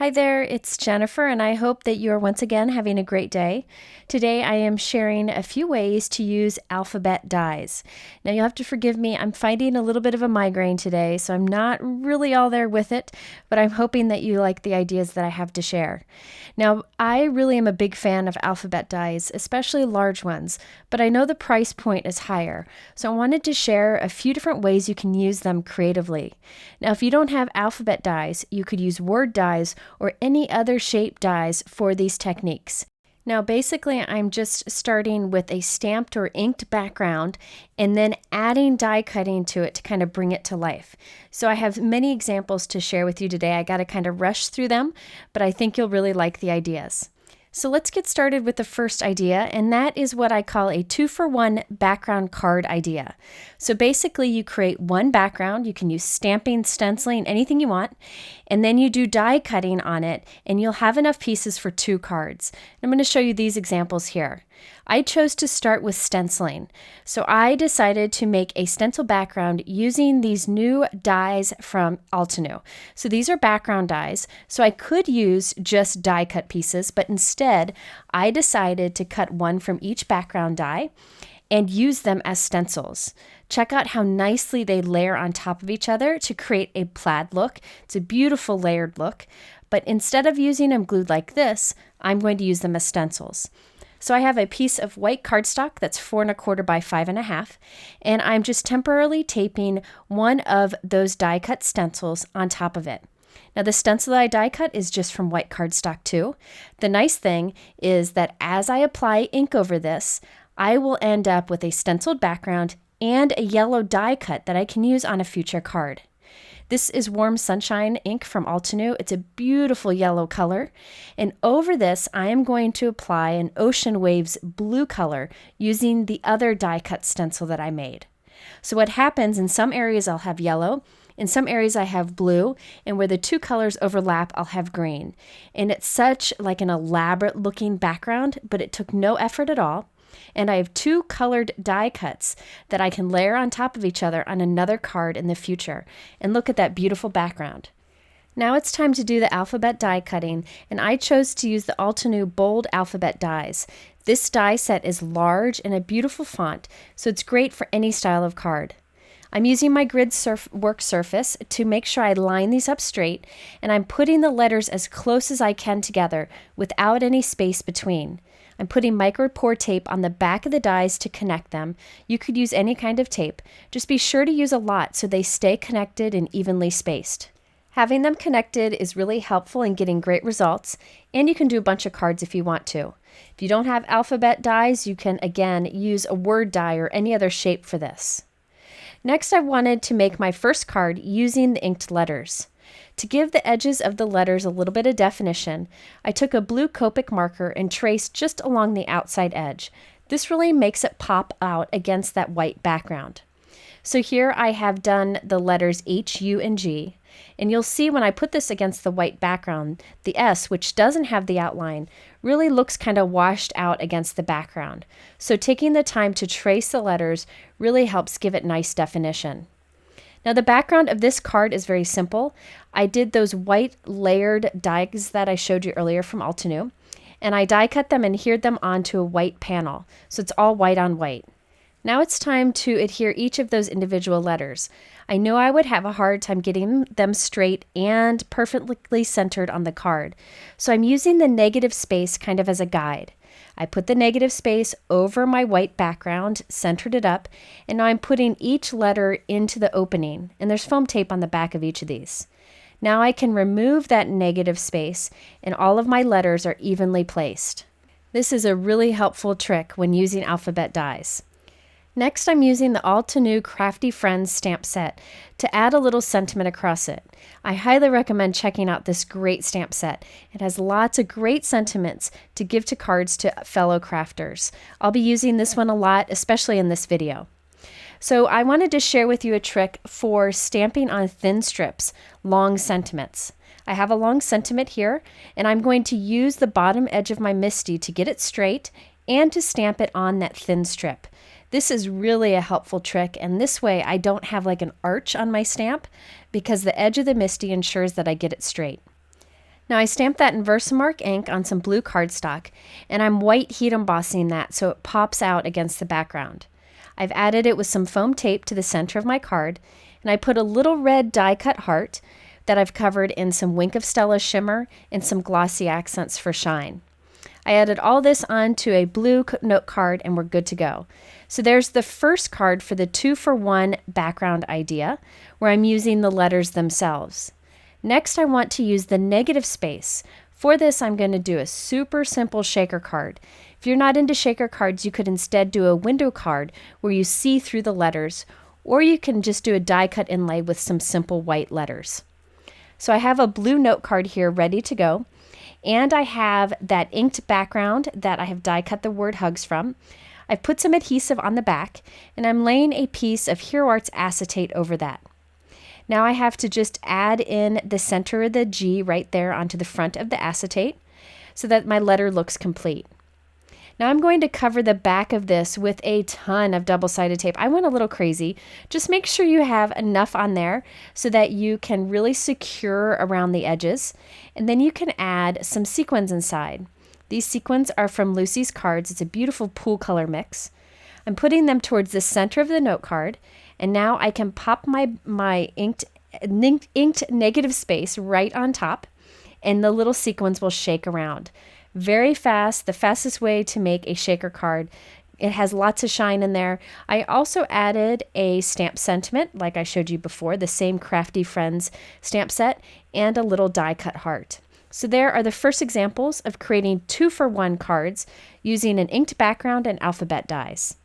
Hi there, it's Jennifer, and I hope that you are once again having a great day. Today I am sharing a few ways to use alphabet dies. Now you'll have to forgive me, I'm fighting a little bit of a migraine today, so I'm not really all there with it, but I'm hoping that you like the ideas that I have to share. Now, I really am a big fan of alphabet dies, especially large ones, but I know the price point is higher, so I wanted to share a few different ways you can use them creatively. Now, if you don't have alphabet dies, you could use word dies or any other shape dies for these techniques. Now, basically, I'm just starting with a stamped or inked background and then adding die cutting to it to kind of bring it to life. So I have many examples to share with you today. I got to kind of rush through them, but I think you'll really like the ideas. So let's get started with the first idea, and that is what I call a 2-for-1 background card idea. So basically you create one background, you can use stamping, stenciling, anything you want, and then you do die cutting on it, and you'll have enough pieces for 2 cards. I'm going to show you these examples here. I chose to start with stenciling, so I decided to make a stencil background using these new dies from Altenew. So these are background dies, so I could use just die cut pieces, but instead I decided to cut one from each background die and use them as stencils. Check out how nicely they layer on top of each other to create a plaid look. It's a beautiful layered look, but instead of using them glued like this, I'm going to use them as stencils. So I have a piece of white cardstock that's 4 1/4 by 5 1/2, and I'm just temporarily taping one of those die cut stencils on top of it. Now the stencil that I die cut is just from white cardstock too. The nice thing is that as I apply ink over this, I will end up with a stenciled background and a yellow die cut that I can use on a future card. This is Warm Sunshine ink from Altenew. It's a beautiful yellow color. And over this, I am going to apply an Ocean Waves blue color using the other die cut stencil that I made. So what happens, in some areas I'll have yellow, in some areas I have blue, and where the 2 colors overlap, I'll have green. And it's such like an elaborate looking background, but it took no effort at all. And I have 2 colored die cuts that I can layer on top of each other on another card in the future. And look at that beautiful background. Now it's time to do the alphabet die cutting, and I chose to use the Altenew bold alphabet dies. This die set is large and a beautiful font, so it's great for any style of card. I'm using my grid work surface to make sure I line these up straight, and I'm putting the letters as close as I can together without any space between. I'm putting micro pour tape on the back of the dies to connect them. You could use any kind of tape. Just be sure to use a lot so they stay connected and evenly spaced. Having them connected is really helpful in getting great results, and you can do a bunch of cards if you want to. If you don't have alphabet dies, you can again use a word die or any other shape for this. Next, I wanted to make my first card using the inked letters. To give the edges of the letters a little bit of definition, I took a blue Copic marker and traced just along the outside edge. This really makes it pop out against that white background. So here I have done the letters H, U, and G, and you'll see when I put this against the white background, the S, which doesn't have the outline, really looks kind of washed out against the background. So taking the time to trace the letters really helps give it nice definition. Now the background of this card is very simple. I did those white layered dies that I showed you earlier from Altenew, and I die cut them and adhered them onto a white panel. So it's all white on white. Now it's time to adhere each of those individual letters. I know I would have a hard time getting them straight and perfectly centered on the card. So I'm using the negative space kind of as a guide. I put the negative space over my white background, centered it up, and now I'm putting each letter into the opening, and there's foam tape on the back of each of these. Now I can remove that negative space, and all of my letters are evenly placed. This is a really helpful trick when using alphabet dies. Next, I'm using the Altenew Crafty Friends stamp set to add a little sentiment across it. I highly recommend checking out this great stamp set. It has lots of great sentiments to give to cards to fellow crafters. I'll be using this one a lot, especially in this video. So I wanted to share with you a trick for stamping on thin strips, long sentiments. I have a long sentiment here, and I'm going to use the bottom edge of my MISTI to get it straight and to stamp it on that thin strip. This is really a helpful trick, and this way I don't have like an arch on my stamp because the edge of the MISTI ensures that I get it straight. Now I stamped that in Versamark ink on some blue cardstock, and I'm white heat embossing that so it pops out against the background. I've added it with some foam tape to the center of my card, and I put a little red die cut heart that I've covered in some Wink of Stella shimmer and some glossy accents for shine. I added all this onto a blue note card and we're good to go. So there's the first card for the 2-for-1 background idea, where I'm using the letters themselves. Next, I want to use the negative space. For this, I'm going to do a super simple shaker card. If you're not into shaker cards, you could instead do a window card where you see through the letters, or you can just do a die cut inlay with some simple white letters. So I have a blue note card here ready to go. And I have that inked background that I have die cut the word hugs from. I've put some adhesive on the back, and I'm laying a piece of Hero Arts acetate over that. Now I have to just add in the center of the G right there onto the front of the acetate so that my letter looks complete. Now I'm going to cover the back of this with a ton of double-sided tape. I went a little crazy. Just make sure you have enough on there so that you can really secure around the edges. And then you can add some sequins inside. These sequins are from Lucy's Cards. It's a beautiful pool color mix. I'm putting them towards the center of the note card. And now I can pop my inked negative space right on top, and the little sequins will shake around. Very fast, the fastest way to make a shaker card. It has lots of shine in there. I also added a stamp sentiment, like I showed you before, the same Crafty Friends stamp set, and a little die cut heart. So there are the first examples of creating 2-for-1 cards using an inked background and alphabet dies.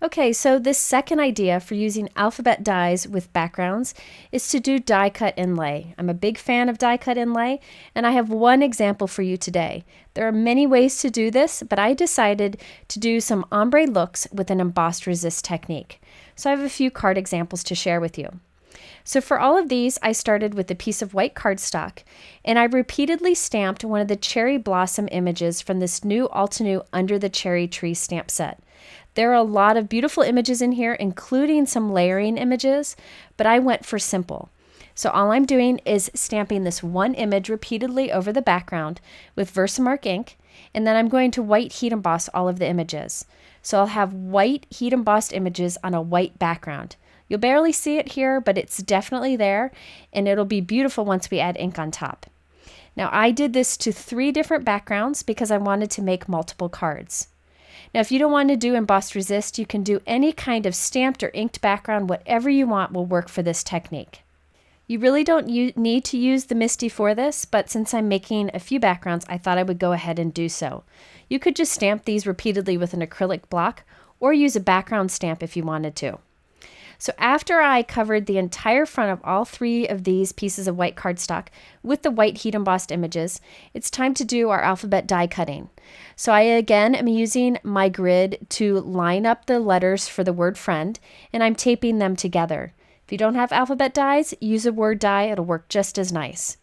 Okay, so this second idea for using alphabet dies with backgrounds is to do die cut inlay. I'm a big fan of die cut inlay, and I have one example for you today. There are many ways to do this, but I decided to do some ombre looks with an embossed resist technique. So I have a few card examples to share with you. So for all of these, I started with a piece of white cardstock, and I repeatedly stamped one of the cherry blossom images from this new altenew Under the Cherry Tree stamp set. There are a lot of beautiful images in here, including some layering images, but I went for simple. So all I'm doing is stamping this one image repeatedly over the background with Versamark ink, and then I'm going to white heat emboss all of the images. So I'll have white heat embossed images on a white background. You'll barely see it here, but it's definitely there, and it'll be beautiful once we add ink on top. Now I did this to 3 different backgrounds because I wanted to make multiple cards. Now, if you don't want to do embossed resist, you can do any kind of stamped or inked background. Whatever you want will work for this technique. You really don't need to use the MISTI for this, but since I'm making a few backgrounds, I thought I would go ahead and do so. You could just stamp these repeatedly with an acrylic block or use a background stamp if you wanted to. So after I covered the entire front of all 3 of these pieces of white cardstock with the white heat embossed images, it's time to do our alphabet die cutting. So I again am using my grid to line up the letters for the word friend, and I'm taping them together. If you don't have alphabet dies, use a word die. It'll work just as nice.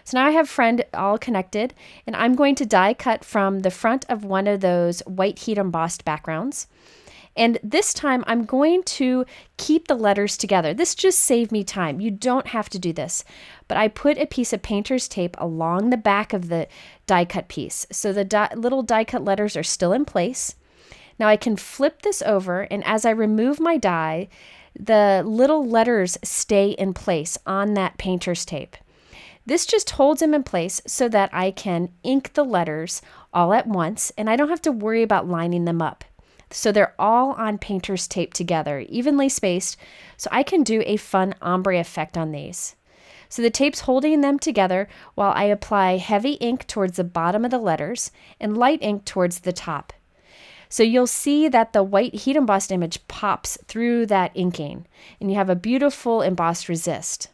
So now I have friend all connected, and I'm going to die cut from the front of one of those white heat embossed backgrounds. And this time I'm going to keep the letters together. This just saved me time. You don't have to do this. But I put a piece of painter's tape along the back of the die cut piece. So the little die cut letters are still in place. Now I can flip this over, and as I remove my die, the little letters stay in place on that painter's tape. This just holds them in place so that I can ink the letters all at once, and I don't have to worry about lining them up. So they're all on painter's tape together, evenly spaced, so I can do a fun ombre effect on these. So the tape's holding them together while I apply heavy ink towards the bottom of the letters and light ink towards the top. So you'll see that the white heat embossed image pops through that inking, and you have a beautiful embossed resist.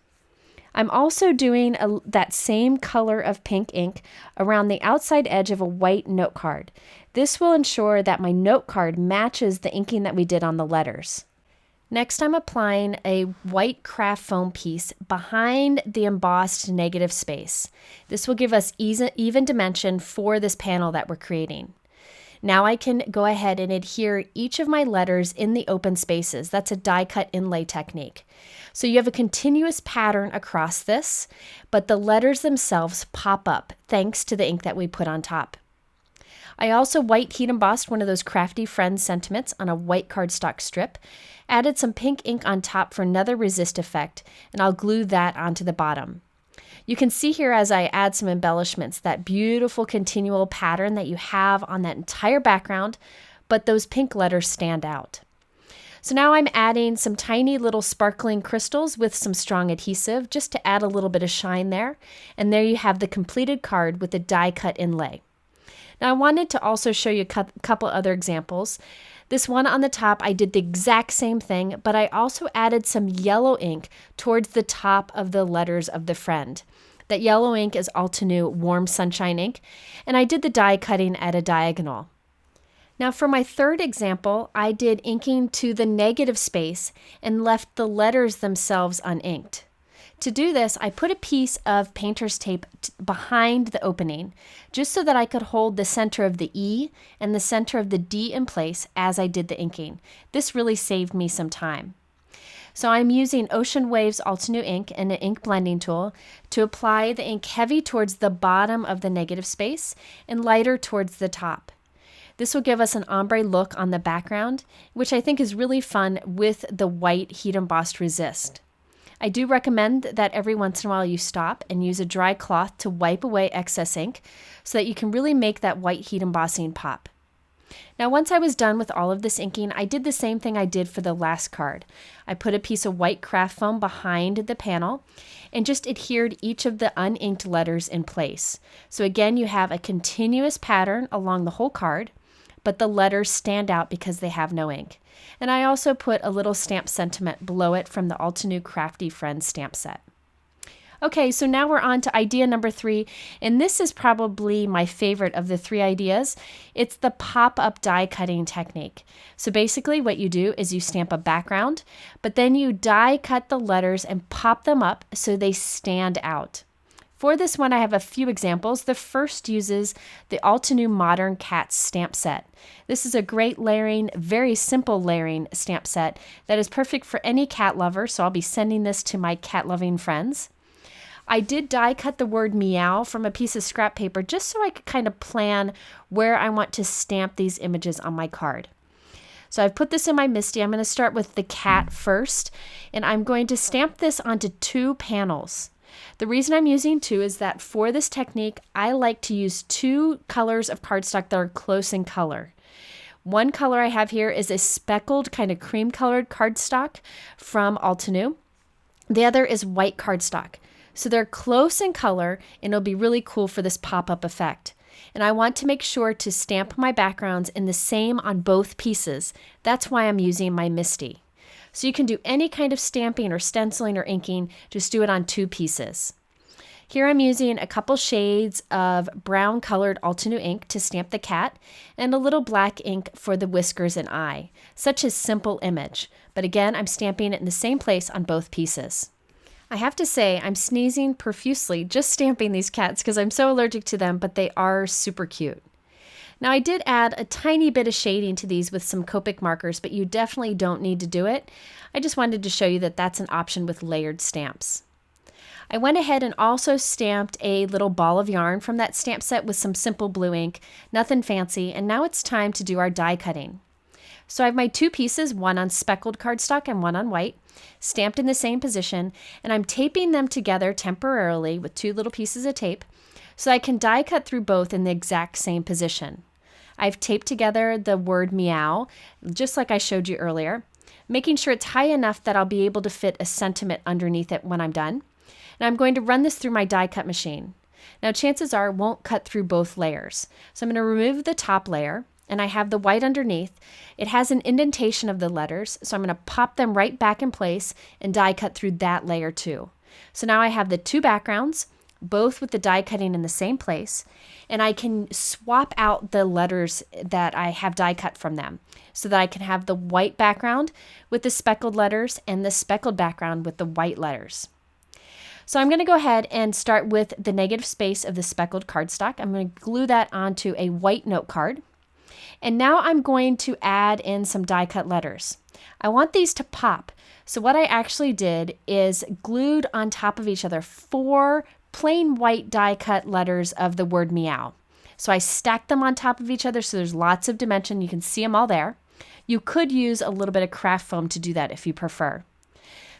I'm also doing that same color of pink ink around the outside edge of a white note card. This will ensure that my note card matches the inking that we did on the letters. Next, I'm applying a white craft foam piece behind the embossed negative space. This will give us even dimension for this panel that we're creating. Now I can go ahead and adhere each of my letters in the open spaces. That's a die cut inlay technique. So you have a continuous pattern across this, but the letters themselves pop up thanks to the ink that we put on top. I also white heat embossed one of those Crafty Friends sentiments on a white cardstock strip, added some pink ink on top for another resist effect, and I'll glue that onto the bottom. You can see here as I add some embellishments, that beautiful continual pattern that you have on that entire background, but those pink letters stand out. So now I'm adding some tiny little sparkling crystals with some strong adhesive just to add a little bit of shine there. And there you have the completed card with the die cut inlay. Now I wanted to also show you a couple other examples. This one on the top, I did the exact same thing, but I also added some yellow ink towards the top of the letters of the friend. That yellow ink is altenew Warm Sunshine ink, and I did the die cutting at a diagonal. Now for my third example, I did inking to the negative space and left the letters themselves uninked. To do this, I put a piece of painter's tape behind the opening, just so that I could hold the center of the E and the center of the D in place as I did the inking. This really saved me some time. So I'm using Ocean Waves altenew ink and an ink blending tool to apply the ink heavy towards the bottom of the negative space and lighter towards the top. This will give us an ombre look on the background, which I think is really fun with the white heat embossed resist. I do recommend that every once in a while you stop and use a dry cloth to wipe away excess ink so that you can really make that white heat embossing pop. Now once I was done with all of this inking, I did the same thing I did for the last card. I put a piece of white craft foam behind the panel and just adhered each of the uninked letters in place. So again, you have a continuous pattern along the whole card, but the letters stand out because they have no ink. And I also put a little stamp sentiment below it from the altenew Crafty Friends stamp set. Okay, so now we're on to idea number 3, and this is probably my favorite of the 3 ideas. It's the pop-up die cutting technique. So basically what you do is you stamp a background, but then you die cut the letters and pop them up so they stand out. For this one, I have a few examples. The first uses the altenew Modern Cats stamp set. This is a great layering, very simple layering stamp set that is perfect for any cat lover, so I'll be sending this to my cat-loving friends. I did die cut the word meow from a piece of scrap paper just so I could kind of plan where I want to stamp these images on my card. So I've put this in my MISTI. I'm going to start with the cat first, and I'm going to stamp this onto 2 panels. The reason I'm using 2 is that for this technique, I like to use 2 colors of cardstock that are close in color. One color I have here is a speckled, kind of cream-colored cardstock from altenew. The other is white cardstock. So they're close in color, and it'll be really cool for this pop-up effect. And I want to make sure to stamp my backgrounds in the same on both pieces. That's why I'm using my MISTI. So you can do any kind of stamping or stenciling or inking, just do it on 2 pieces. Here I'm using a couple shades of brown colored altenew ink to stamp the cat and a little black ink for the whiskers and eye. Such a simple image, but again, I'm stamping it in the same place on both pieces. I have to say, I'm sneezing profusely just stamping these cats because I'm so allergic to them, but they are super cute. Now I did add a tiny bit of shading to these with some Copic markers, but you definitely don't need to do it. I just wanted to show you that that's an option with layered stamps. I went ahead and also stamped a little ball of yarn from that stamp set with some simple blue ink, nothing fancy, and now it's time to do our die cutting. So I have my 2 pieces, one on speckled cardstock and one on white, stamped in the same position, and I'm taping them together temporarily with 2 little pieces of tape so I can die cut through both in the exact same position. I've taped together the word meow, just like I showed you earlier, making sure it's high enough that I'll be able to fit a sentiment underneath it when I'm done. And I'm going to run this through my die cut machine. Now chances are it won't cut through both layers. So I'm going to remove the top layer, and I have the white underneath. It has an indentation of the letters, so I'm going to pop them right back in place and die cut through that layer too. So now I have the 2 backgrounds, both with the die cutting in the same place, and I can swap out the letters that I have die cut from them so that I can have the white background with the speckled letters and the speckled background with the white letters. So I'm going to go ahead and start with the negative space of the speckled cardstock. I'm going to glue that onto a white note card. And now I'm going to add in some die cut letters. I want these to pop. So what I actually did is glued on top of each other 4 plain white die cut letters of the word meow. So I stacked them on top of each other so there's lots of dimension. You can see them all there. You could use a little bit of craft foam to do that if you prefer.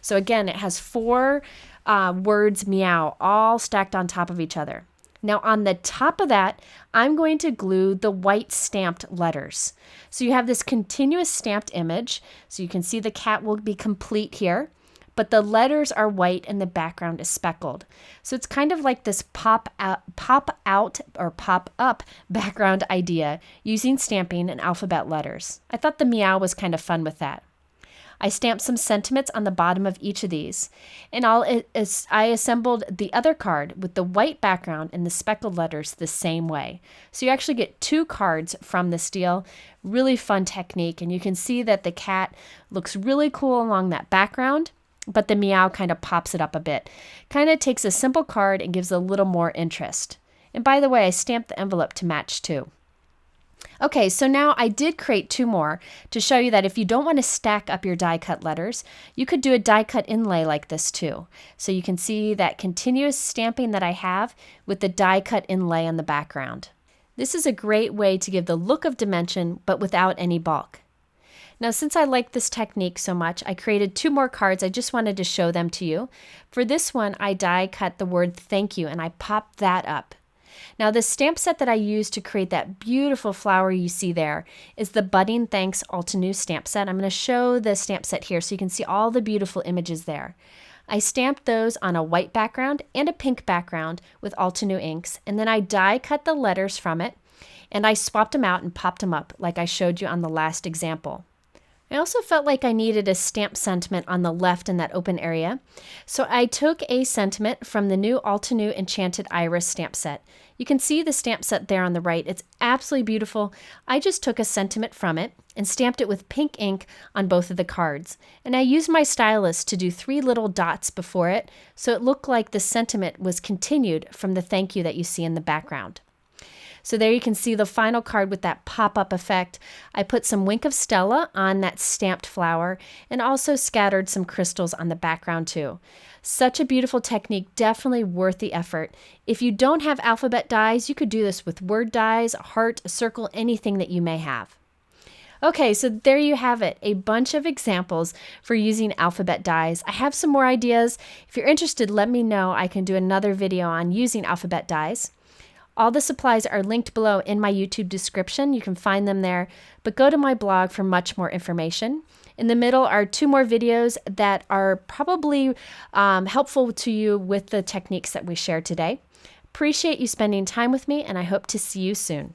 So again, it has 4 words meow all stacked on top of each other. Now on the top of that, I'm going to glue the white stamped letters. So you have this continuous stamped image. So you can see the cat will be complete here, but the letters are white and the background is speckled. So it's kind of like this pop out or pop up background idea using stamping and alphabet letters. I thought the meow was kind of fun with that. I stamped some sentiments on the bottom of each of these, and I assembled the other card with the white background and the speckled letters the same way. So you actually get 2 cards from this deal. Really fun technique, and you can see that the cat looks really cool along that background, but the meow kind of pops it up a bit. Kind of takes a simple card and gives a little more interest. And by the way, I stamped the envelope to match too. Okay, so now I did create 2 more to show you that if you don't want to stack up your die cut letters, you could do a die cut inlay like this too. So you can see that continuous stamping that I have with the die cut inlay on the background. This is a great way to give the look of dimension, but without any bulk. Now, since I like this technique so much, I created 2 more cards. I just wanted to show them to you. For this one, I die cut the word thank you and I popped that up. Now, the stamp set that I used to create that beautiful flower you see there is the Budding Thanks altenew stamp set. I'm going to show the stamp set here so you can see all the beautiful images there. I stamped those on a white background and a pink background with altenew inks, and then I die cut the letters from it, and I swapped them out and popped them up like I showed you on the last example. I also felt like I needed a stamp sentiment on the left in that open area, so I took a sentiment from the new altenew Enchanted Iris stamp set. You can see the stamp set there on the right. It's absolutely beautiful. I just took a sentiment from it and stamped it with pink ink on both of the cards. And I used my stylus to do 3 little dots before it, so it looked like the sentiment was continued from the thank you that you see in the background. So there you can see the final card with that pop-up effect. I put some Wink of Stella on that stamped flower and also scattered some crystals on the background too. Such a beautiful technique, definitely worth the effort. If you don't have alphabet dies, you could do this with word dies, a heart, a circle, anything that you may have. Okay, so there you have it, a bunch of examples for using alphabet dies. I have some more ideas. If you're interested, let me know. I can do another video on using alphabet dies. All the supplies are linked below in my YouTube description. You can find them there, but go to my blog for much more information. In the middle are 2 more videos that are probably helpful to you with the techniques that we shared today. Appreciate you spending time with me, and I hope to see you soon.